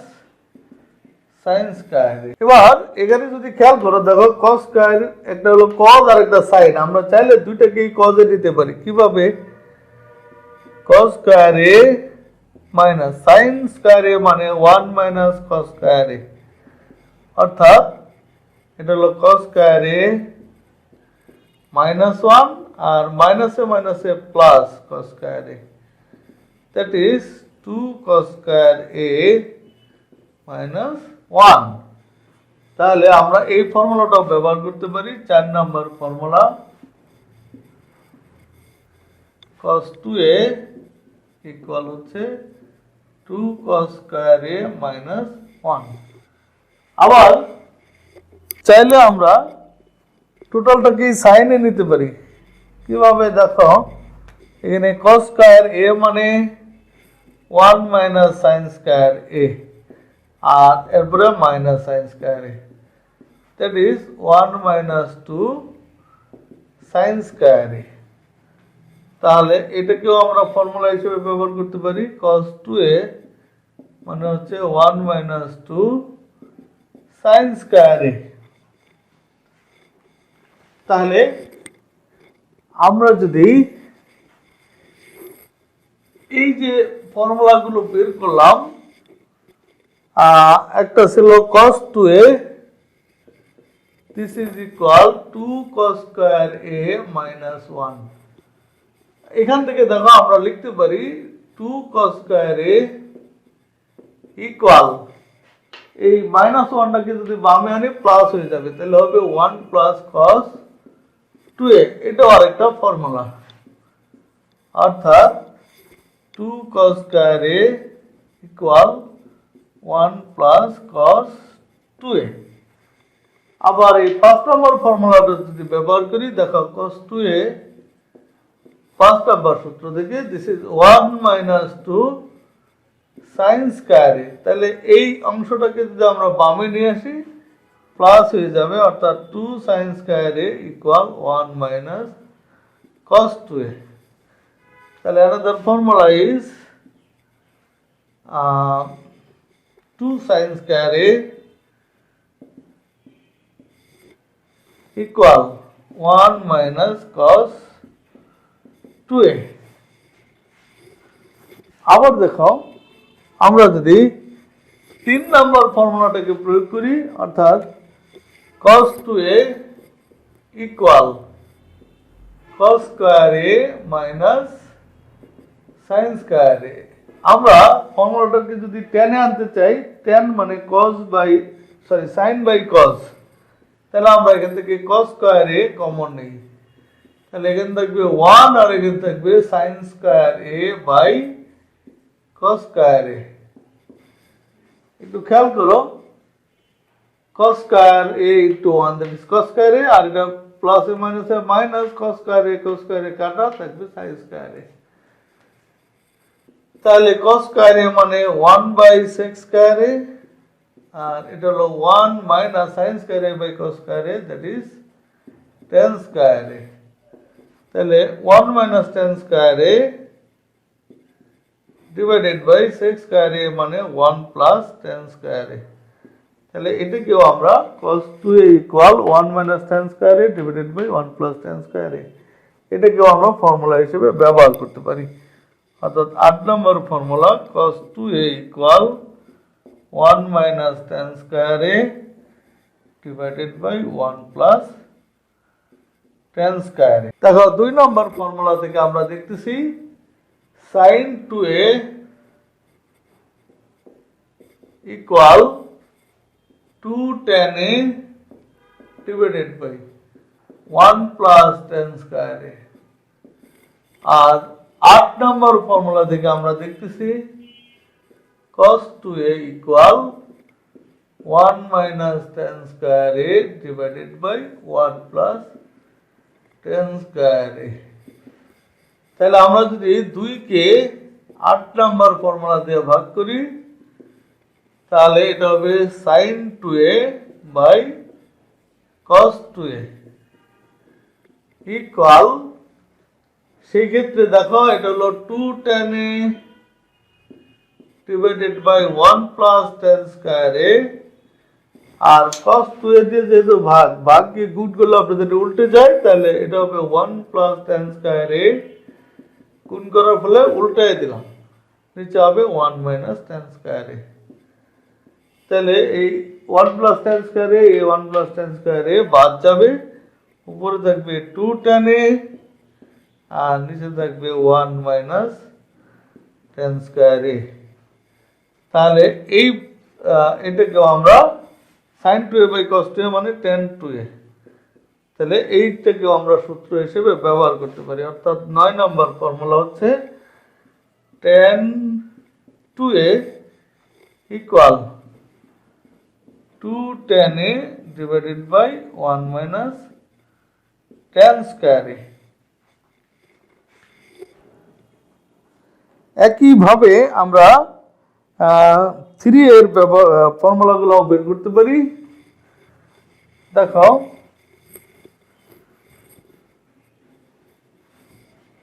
sin square a। এবার এখানে যদি খেয়াল করো, দেখো cos স্কয়ার একটা হলো cos আর একটা sin, আমরা চাইলে দুইটাকেই cos এ দিতে পারি। কিভাবে? cos square a minus sin square a মানে 1 মাইনাস cos স্কয়ার a, অর্থাৎ এটা হলো cos স্কয়ার a মাইনাস 1 আর মাইনাসে plus cos square a, that is 2 cos square a minus 1। তাহলে আমরা এই ফর্মুলাটাও ব্যবহার করতে পারি, 4 নম্বর ফর্মুলা cos 2a ইকুয়াল হচ্ছে 2 cos স্কয়ার a মাইনাস 1। আবার চাইলে আমরা টোটালটাকে সাইন এ নিতে পারি। কিভাবে? দেখো এখানে cos স্কয়ার a মানে 1 মাইনাস sin স্কয়ার a, আর এরপরে minus sin square a, that is 1 minus 2 sin square a। তাহলে এটাকেও আমরা ফর্মুলা হিসেবে ব্যবহার করতে পারি, cos 2a মানে হচ্ছে 1 মাইনাস 2 sin স্কয়ার a। তাহলে আমরা যদি এই যে ফর্মুলাগুলো বের করলাম, একটা ছিল cos 2a, this is equal 2 cos square a minus 1। এখান থেকে দেখো আমরা লিখতে পারি 2 cos স্কয়ার a ইকুয়াল, এই মাইনাস 1টাকে যদি বামে আনি প্লাস হয়ে যাবে, তাহলে হবে 1 প্লাস cos 2a। এটাও আরেকটা ফর্মুলা, অর্থাৎ 2 cos square a equal 1 plus cos 2a। আবার এই 5 নম্বর ফর্মুলাটা যদি ব্যবহার করি, দেখো cos 2a 5 নম্বর সূত্র থেকে this is 1 minus 2 sine square A. তাহলে এই অংশটাকে যদি আমরা বামে নিয়ে আসি প্লাস হয়ে যাবে, অর্থাৎ 2 সাইন স্কয়ার এ ইকুয়াল 1 মাইনাস cos 2a। তাহলে another formula is 2 sin square a equal 1 minus cos 2a। আবার দেখো, আমরা যদি 3 নম্বর ফর্মুলাটাকে প্রয়োগ করি, অর্থাৎ cos 2a equal cos square a minus sin square a। আমরা ফর্মুলাটাকে যদি tan এ আনতে চাই, tan মানে sin বাই cos, তাহলে আমরা এখান থেকে cos square a কমন নেই, তাহলে এখানে থাকবে 1 আর এখানে থাকবে sin square a by cos square a। একটু খেয়াল করো, cos square a into 1 that is cos square a, আর এটা plus A minus A minus cos square a কাটা থাকবে sin square a। তাহলে cos square a মানে 1 বাই sec square a, আর এটা হলো 1 minus sin square a by cos square a that is tan square a। তাহলে 1 minus tan square a divided by sec square a মানে 1 plus tan square a। তাহলে এটাকেও আমরা cos 2a equal 1 minus tan square a divided by 1 plus tan square a, এটাকেও আমরা formula হিসেবে ব্যবহার করতে পারি। অর্থাৎ 8 নম্বর formula cos 2a equal 1 minus tan square a divided by 1 plus tan square a। দেখো 2 নম্বর ফর্মুলা থেকে আমরা দেখতেছি sin 2a equal 2 tan a divided by 1 plus tan square a। আর 8 নম্বর ফর্মুলা থেকে আমরা দেখতেছি cos 2a equal 1 minus tan square a divided by 1 plus tan square a। তাহলে আমরা যদি 2 কে 8 নম্বর ফর্মুলা দিয়ে ভাগ করি, তাহলে এটা হবে sin 2a by cos 2a equal, সেই ক্ষেত্রে দেখো এটা হলো 2 tan a divided by 1 plus tan square a, আর cos 2a দিয়ে যেহেতু ভাগকে গুণ করলে আপনাদের উল্টে যায়, তাহলে এটা হবে 1 প্লাস tan square a, গুণ করার ফলে উল্টাই দিলাম, নিচে হবে 1 মাইনাস tan square a। তাহলে এই 1 প্লাস tan square a, এই 1 প্লাস tan square a বাদ যাবে, উপরে থাকবে 2 tan a আর নিচে থাকবে 1 মাইনাস tan square a। তাহলে এই এটাকে আমরা sin 2a by cos 2a মানে tan 2a, তাহলে এইটাকেও আমরা সূত্র হিসেবে ব্যবহার করতে পারি। অর্থাৎ 9 নম্বর ফর্মুলা হচ্ছে tan 2a equal 2 tan a divided by 1 minus tan square a। একইভাবে আমরা 3 এর ফর্মুলাগুলো বের করতে পারি। দেখো,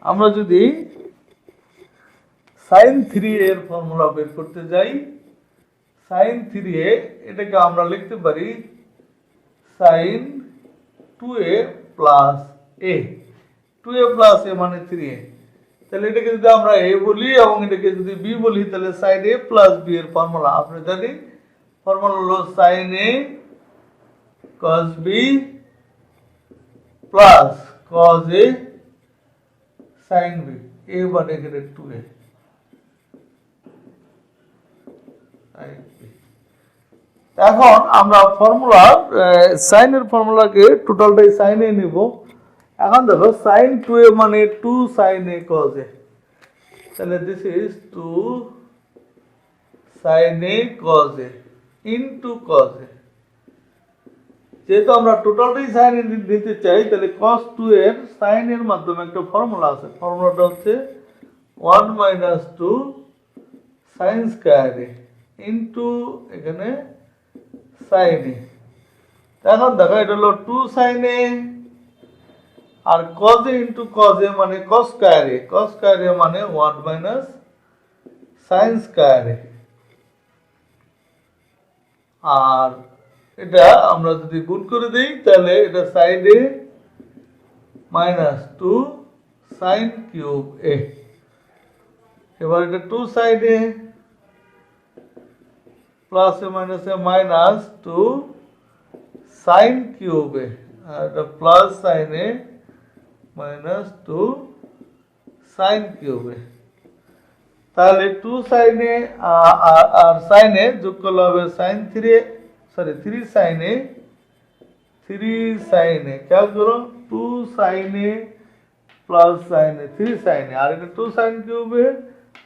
আমরা যদি sin 3 এর ফর্মুলা বের করতে যাই, sin 3a এটাকে আমরা লিখতে পারি sin 2a plus a, 2a plus a মানে 3a। তাহলে এটাকে যদি আমরা a বলি এবং এটাকে যদি b বলি, তাহলে sin a প্লাস b এর ফর্মুলা আপনি জানি, ফর্মুলা হলো sin a cos b plus cos a sin b, a মানে এখানে 2a। এখন আমরা ফর্মুলা সাইন এর ফর্মুলাকে টোটালটাই সাইন এ নিব। এখন দেখো sin 2a মানে 2 sin a cos a, তাহলে this is 2 sin a cos a into cos a। যেহেতু আমরা টোটালটাই সাইন নিতে চাই, তাহলে cos 2 এর সাইন এর মাধ্যমে একটা ফর্মুলা আছে। ফর্মুলাটা হচ্ছে 1 - 2 sin স্কয়ার এ ইনটু এখানে sin এ। এখন দেখো এটা হলো 2 sin এ আর cos এ ইনটু cos এ মানে cos স্কয়ার এ, cos স্কয়ার এ মানে 1 - sin স্কয়ার এ। আর এটা আমরা যদি গুণ করে দেই তাহলে এটা sin a -2 sin cube a। এবার এটা 2 sin a plus A minus A -2 sin cube a, আর এটা plus sin a -2 sin cube a। তাহলে 2 sin a R sin a যোগ করলে হবে sin 3 sin a 3 sin a। খেয়াল করো 2 sin a plus sin a 3 sin a, আর এটা 2 sin cube a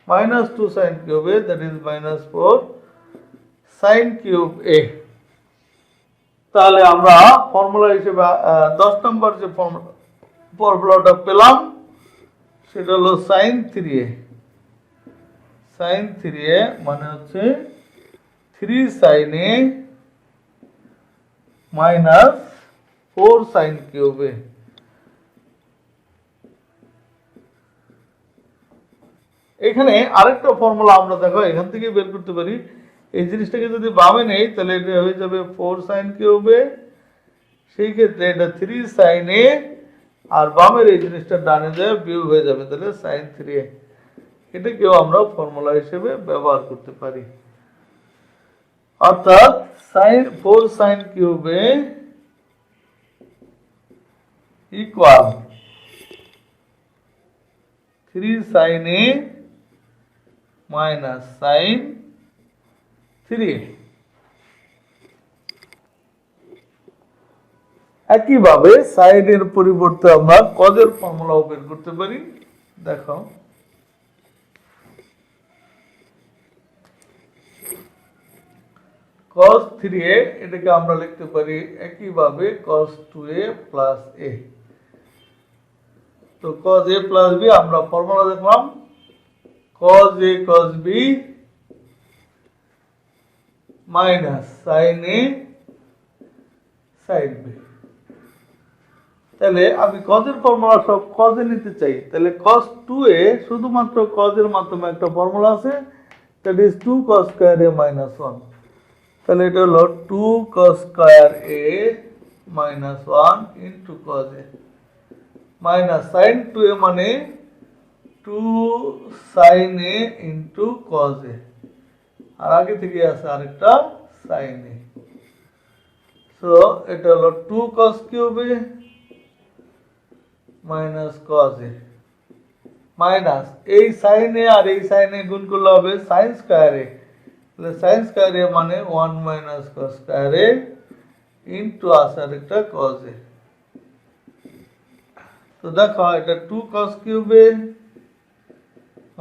-2 sin cube a, that is -4 sin cube a। তাহলে আমরা ফর্মুলা হিসেবে 10 নম্বর যে ফর্মুলাটা পেলাম সেটা হলো sin 3a। sin 3a মানে হচ্ছে 3 sin a -4 sin cube a। এখানে আরেকটা ফর্মুলা আমরা দেখো এখান থেকে বের করতে পারি। এই জিনিসটাকে যদি বামে নেই তাহলে এটা হয়ে যাবে 4 sin কিউব a, সেই ক্ষেত্রে এটা 3 sin a আর বামের এই জিনিসটা ডানে যায় বিয়োগ হয়ে যাবে, তাহলে sin 3a। এটাকেও আমরা ফর্মুলা হিসেবে ব্যবহার করতে পারি। অর্থাৎ 4 sin cube a equal 3 sin a minus sin 3a। একইভাবে সাইন এর পরিবর্তে আমরা cos এর ফর্মুলাও বের করতে পারি। দেখো cos 3a এটাকে আমরা লিখতে পারি একইভাবে cos 2a plus a। তো cos a plus b আমরা ফর্মুলা দেখলাম, cos a cos b minus sin a sin b। তাহলে আমি cos এর ফর্মুলা সব cos এ নিতে চাই, তাহলে cos 2a শুধুমাত্র cos এর মাধ্যমে একটা ফর্মুলা আছে, that is 2 cos square a minus 1। তাহলে এটা হলো 2 cos square a minus 1 into cos a minus sin 2a মানে 2 sin a into cos a, আর আগে থেকে আছে আরেকটা sin a। সো এটা হলো 2 cos cube a minus cos a minus এই sin a আর এই sin a গুণ করলে হবে sin square a, তাহলে sin square a মানে 1 minus cos square a into আছে আরেকটা cos a। তো দেখো এটা 2 cos cube a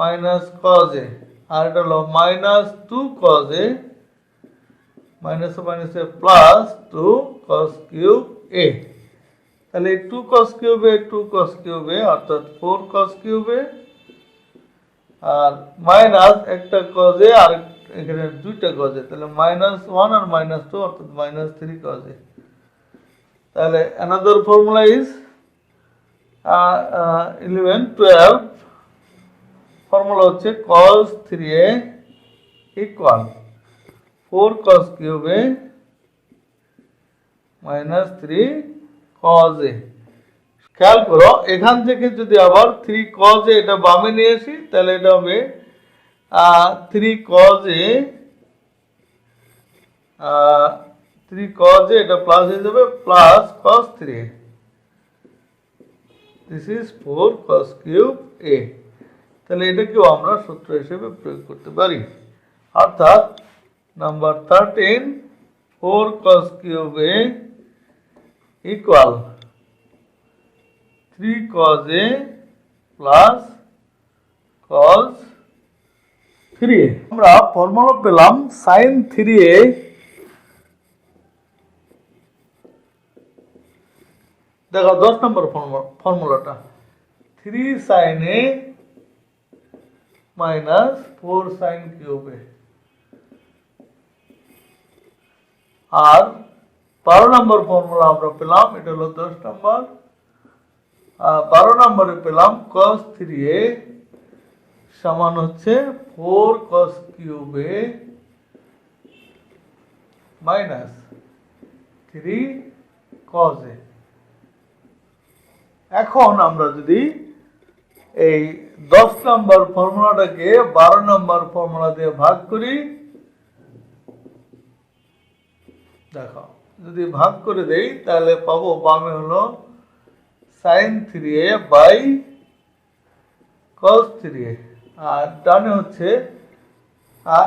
minus cos a, আর এটা হলো minus 2 cos a minus a plus 2 cos cube a। তাহলে 2 cos cube a 2 cos cube a অর্থাৎ 4 cos cube a, আর মাইনাস একটা cos a আর এখানে দুইটা cos a, তাহলে -1 আর -2 অর্থাৎ -3 cos a। তাহলে another formula is 11 12 ফর্মুলা হচ্ছে cos 3a equal 4 cos cube a minus 3 cos a। খেয়াল করো এখান থেকে যদি আবার 3 cos a এটা বামে নিয়ে আসি তাহলে এটা হবে 3 cos a 3 cos a এটা প্লাস হয়ে যাবে plus cos 3a। This is 4 cos cube a। তাহলে এটাকেও আমরা সূত্র হিসেবে প্রয়োগ করতে পারি। অর্থাৎ number 13 4 cos cube a equal 3 cos a plus cos 3a। আমরা ফর্মুলা পেলাম sin 3a দেখো 10 নম্বর ফর্মুলাটা 3 sin a minus 4 sin cube a, আর 12 নম্বর ফর্মুলা আমরা পেলাম, এটা হলো 10 নম্বর, আর 12 নম্বরে পেলাম cos 3a সমান হচ্ছে 4 cos cube a minus 3 cos a। এখন আমরা যদি এই 10 নম্বর ফর্মুলাটাকে 12 নম্বর ফর্মুলা দিয়ে ভাগ করি, দেখো যদি ভাগ করে দেই তাহলে পাবো বামে হলো sin 3a by cos 3a, আর ডানে হচ্ছে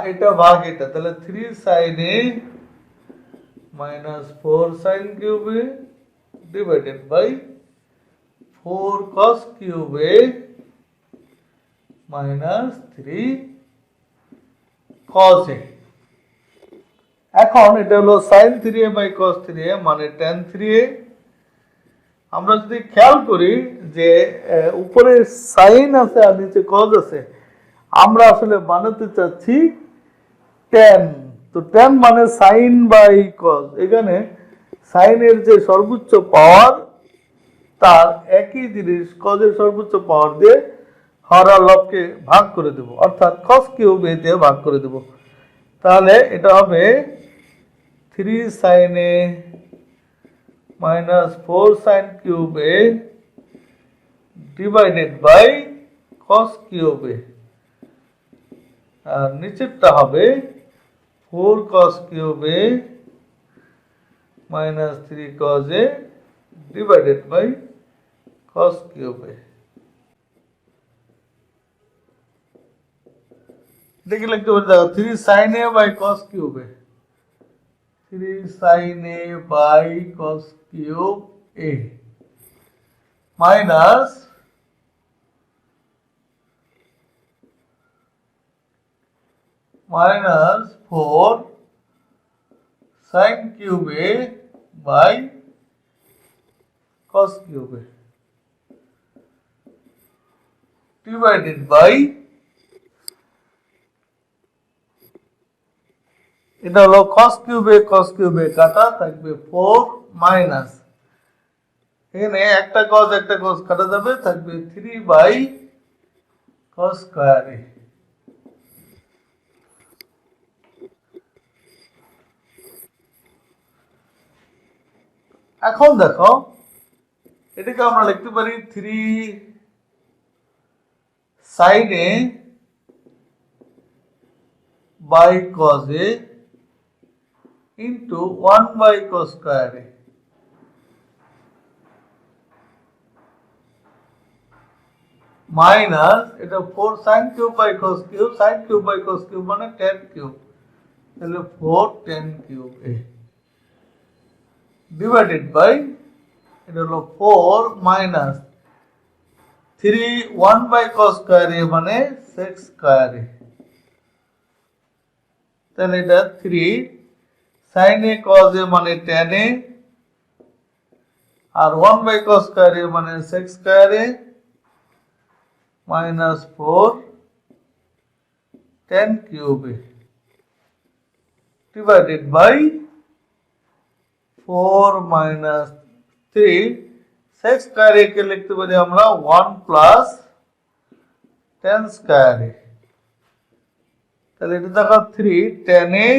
এটা ভাগ এটা, তাহলে 3 sin a minus 4 sin cube a divided by 4 cos cube a minus 3 cos a। এখন এটা হলো sin 3a by cos 3a মানে tan 3a। আমরা যদি খেয়াল করি যে উপরে sin আছে আর নিচে cos আছে, আমরা আসলে বানাতে চাচ্ছি tan, তো tan মানে sin বাই cos। এখানে sin এর যে সর্বোচ্চ পাওয়ার তার একই জিনিস cos এর সর্বোচ্চ পাওয়ার দিয়ে হর আর লবকে ভাগ করে দেব, অর্থাৎ cos কিউব a দিয়ে ভাগ করে দেব। তাহলে এটা হবে 3 sin a minus 4 sin cube a divided by cos cube a, আর নিচেরটা হবে 4 cos cube a minus 3 cos a divided by cos cube a। দেখে লিখতে পারি, দেখো 3 sin a by cos cube a, 3 sin a by cos cube a minus 4 sin cube a by cos cube a divided by, এটা হলো cos cube a কাটা থাকবে 4 minus, এখানে একটা cos কাটা যাবে, থাকবে 3 বাই cos স্কয়ার a। এখন দেখো এটাকে আমরা লিখতে পারি 3 sin a by cos a into 1 by cos square a minus এটা 4 sin cube by cos cube, sin cube by cos cube মানে tan কিউব, তাহলে 4 tan cube a divided by, এটা হলো 4 minus 3 1 by cos square a মানে sec square a, তাহলে এটা 3 sin a cos a মানে tan a, R 1 by cos square a মানে sec square a minus 4 tan cube a divided by 4 minus 3 sec square a কে লিখতে পারি আমরা 1 plus tan square a, তাহলে এটা দেখো 3 tan a,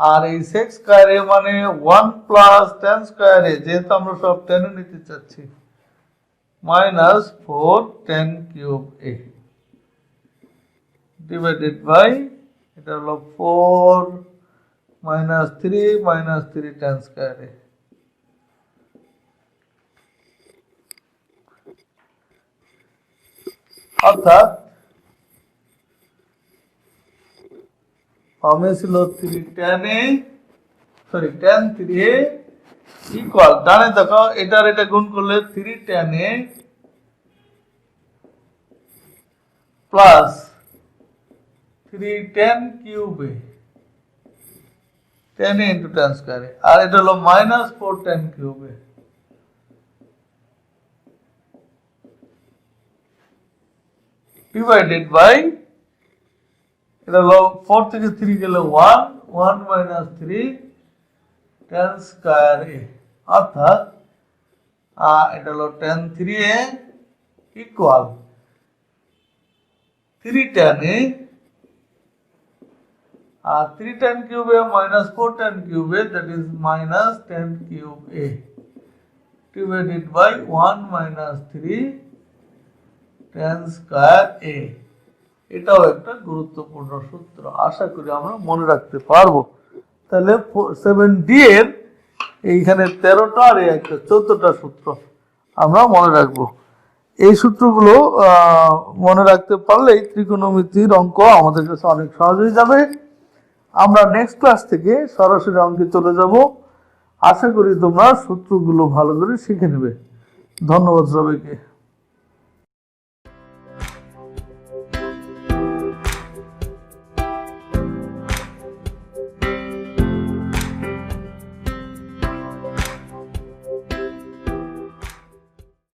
আর এই sec square a মানে 1 plus tan square a, যেহেতু আমরা সব tan নিতে চাচ্ছি, minus 4 tan cube a divided by, এটা হলো 4 minus 3 tan square a। অর্থাৎ ফর্মে ছিল 3 tan a tan 3a equal, ডানে দেখো এটার এটা গুণ করলে 3 tan a plus 3 tan cube a, tan a into tan square a, আর এটা হলো minus 4 tan cube a। Divided by, এটা হলো 4 থেকে 3 গেলে 1, 1 মাইনাস 3 tan স্কয়ার a, অর্থাৎ এটা হলো tan 3a equal 3 tan a আর 3 tan cube a minus 4 tan cube a, that is minus tan cube a divided by 1 minus 3 tan square a। এটাও একটা গুরুত্বপূর্ণ সূত্র, আশা করি আমরা মনে রাখতে পারবো। তাহলে 7d এর এইখানে 13টা আর একটা 14টা সূত্র আমরা মনে রাখবো। এই সূত্রগুলো মনে রাখতে পারলেই ত্রিকোণমিতির অঙ্ক আমাদের কাছে অনেক সহজ হয়ে যাবে। আমরা নেক্সট ক্লাস থেকে সরাসরি অঙ্কে চলে যাব। আশা করি তোমরা সূত্রগুলো ভালো করে শিখে নেবে। ধন্যবাদ সবাইকে।